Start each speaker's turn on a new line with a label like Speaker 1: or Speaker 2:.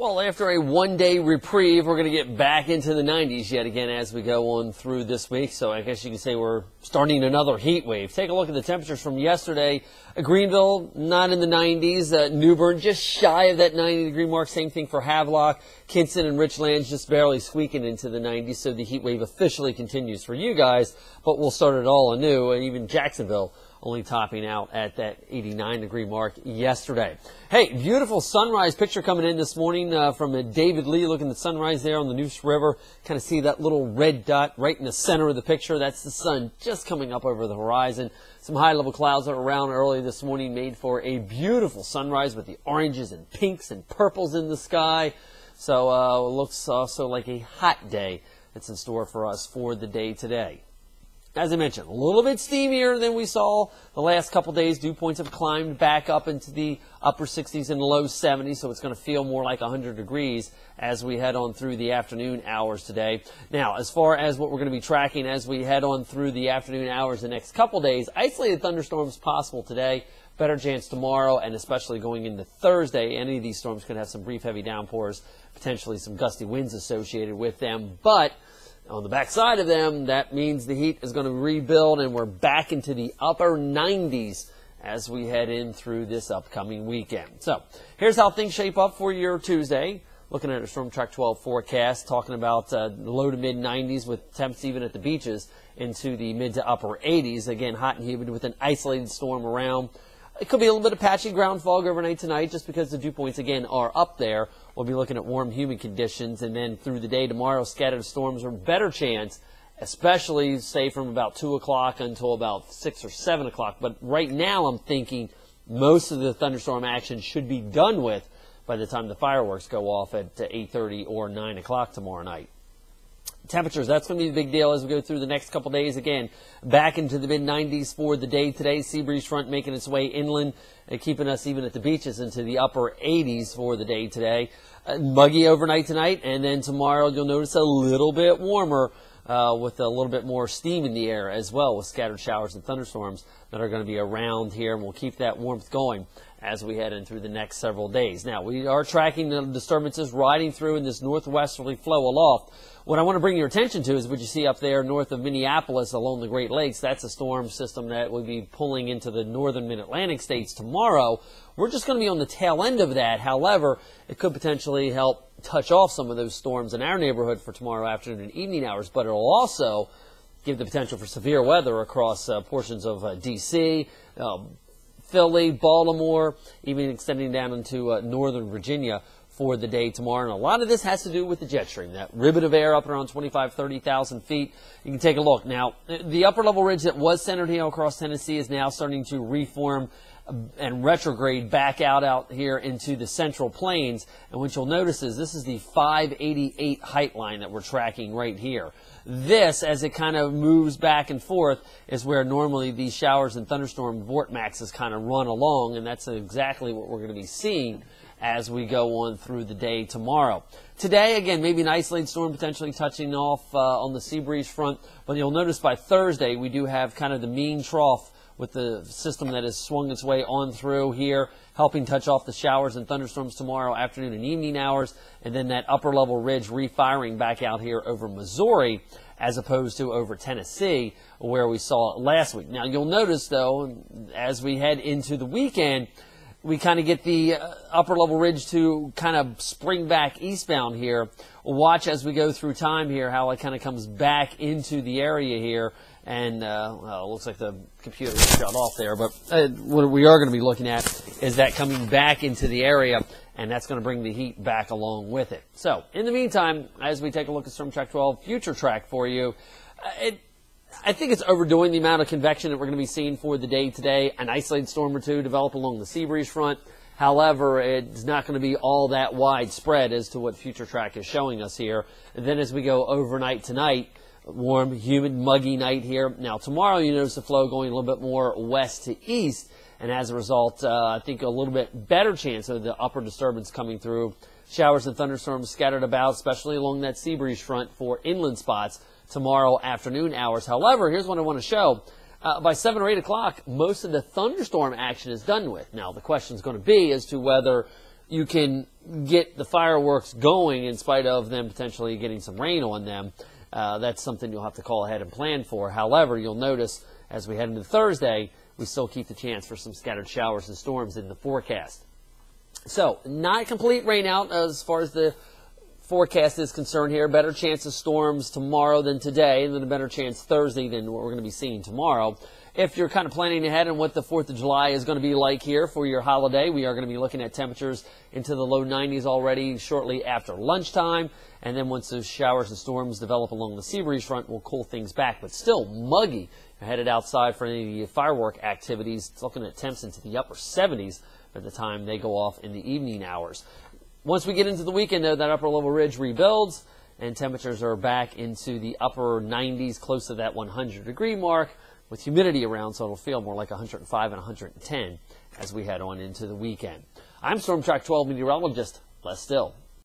Speaker 1: Well, after a one-day reprieve, we're going to get back into the 90s yet again as we go on through this week. So I guess you can say we're starting another heat wave. Take a look at the temperatures from yesterday. Greenville, not in the 90s. New Bern, just shy of that 90-degree mark. Same thing for Havelock. Kinston and Richlands just barely squeaking into the 90s. So the heat wave officially continues for you guys, but we'll start it all anew. And even Jacksonville only topping out at that 89-degree mark yesterday. Hey, beautiful sunrise picture coming in this morning from David Lee. Looking at the sunrise there on the Neuse River. Kind of see that little red dot right in the center of the picture. That's the sun just coming up over the horizon. Some high-level clouds that were around early this morning made for a beautiful sunrise with the oranges and pinks and purples in the sky. So it looks also like a hot day that's in store for us for the day today. As I mentioned, a little bit steamier than we saw the last couple days. Dew points have climbed back up into the upper 60s and low 70s, so it's going to feel more like 100 degrees as we head on through the afternoon hours today. Now, as far as what we're going to be tracking as we head on through the afternoon hours the next couple days, isolated thunderstorms possible today, better chance tomorrow, and especially going into Thursday. Any of these storms could have some brief heavy downpours, potentially some gusty winds associated with them, but on the backside of them, that means the heat is going to rebuild and we're back into the upper 90s as we head in through this upcoming weekend. So here's how things shape up for your Tuesday. Looking at a Storm Track 12 forecast, talking about low to mid 90s with temps even at the beaches into the mid to upper 80s. Again, hot and humid with an isolated storm around. It could be a little bit of patchy ground fog overnight tonight just because the dew points, again, are up there. We'll be looking at warm, humid conditions, and then through the day tomorrow, scattered storms are a better chance, especially, say, from about 2 o'clock until about 6 or 7 o'clock. But right now, I'm thinking most of the thunderstorm action should be done with by the time the fireworks go off at 8:30 or 9 o'clock tomorrow night. Temperatures, that's going to be the big deal as we go through the next couple days. Again, back into the mid-90s for the day today. Sea breeze front making its way inland and keeping us even at the beaches into the upper 80s for the day today. Muggy overnight tonight, and then tomorrow you'll notice a little bit warmer with a little bit more steam in the air as well with scattered showers and thunderstorms that are going to be around here, and we'll keep that warmth going as we head in through the next several days. Now, we are tracking the disturbances riding through in this northwesterly flow aloft. What I want to bring your attention to is what you see up there north of Minneapolis along the Great Lakes. That's a storm system that will be pulling into the northern mid-Atlantic states tomorrow. We're just going to be on the tail end of that. However, it could potentially help touch off some of those storms in our neighborhood for tomorrow afternoon and evening hours, but it'll also give the potential for severe weather across portions of D.C., Philly, Baltimore, even extending down into northern Virginia for the day tomorrow. And a lot of this has to do with the jet stream, that ribbon of air up around 30,000 feet. You can take a look. Now, the upper level ridge that was centered here across Tennessee is now starting to reform and retrograde back out here into the central plains. And what you'll notice is this is the 588 height line that we're tracking right here. This, as it kind of moves back and forth, is where normally these showers and thunderstorm vortexes kind of run along, and that's exactly what we're going to be seeing as we go on through the day tomorrow. Today, again, maybe an isolated storm potentially touching off on the sea breeze front, but you'll notice by Thursday we do have kind of the mean trough with the system that has swung its way on through here, helping touch off the showers and thunderstorms tomorrow afternoon and evening hours, and then that upper level ridge refiring back out here over Missouri as opposed to over Tennessee where we saw it last week. Now, you'll notice, though, as we head into the weekend, we kind of get the upper level ridge to kind of spring back eastbound here. We'll watch as we go through time here how it kind of comes back into the area here. And well, it looks like the computer shut off there. But what we are going to be looking at is that coming back into the area, and that's going to bring the heat back along with it. So in the meantime, as we take a look at Storm Track 12 future track for you, I think it's overdoing the amount of convection that we're going to be seeing for the day today. An isolated storm or two develop along the sea breeze front. However, it's not going to be all that widespread as to what future track is showing us here. And then as we go overnight tonight, warm, humid, muggy night here. Now, tomorrow you notice the flow going a little bit more west to east, and as a result, I think a little bit better chance of the upper disturbance coming through. Showers and thunderstorms scattered about, especially along that sea breeze front for inland spots tomorrow afternoon hours. However, here's what I want to show. By 7 or 8 o'clock, most of the thunderstorm action is done with. Now, the question is going to be as to whether you can get the fireworks going in spite of them potentially getting some rain on them. That's something you'll have to call ahead and plan for. However, you'll notice as we head into Thursday, we still keep the chance for some scattered showers and storms in the forecast. So, not complete rain out as far as the forecast is concerned here. Better chance of storms tomorrow than today, and then a better chance Thursday than what we're going to be seeing tomorrow. If you're kind of planning ahead on what the 4th of July is going to be like here for your holiday, we are going to be looking at temperatures into the low 90s already shortly after lunchtime. And then once those showers and storms develop along the sea breeze front, we'll cool things back. But still muggy. You're headed outside for any of the firework activities. It's looking at temps into the upper 70s by the time they go off in the evening hours. Once we get into the weekend, though, that upper level ridge rebuilds and temperatures are back into the upper 90s, close to that 100-degree mark, with humidity around, so it'll feel more like 105 and 110 as we head on into the weekend. I'm Storm Track 12 meteorologist Les Still.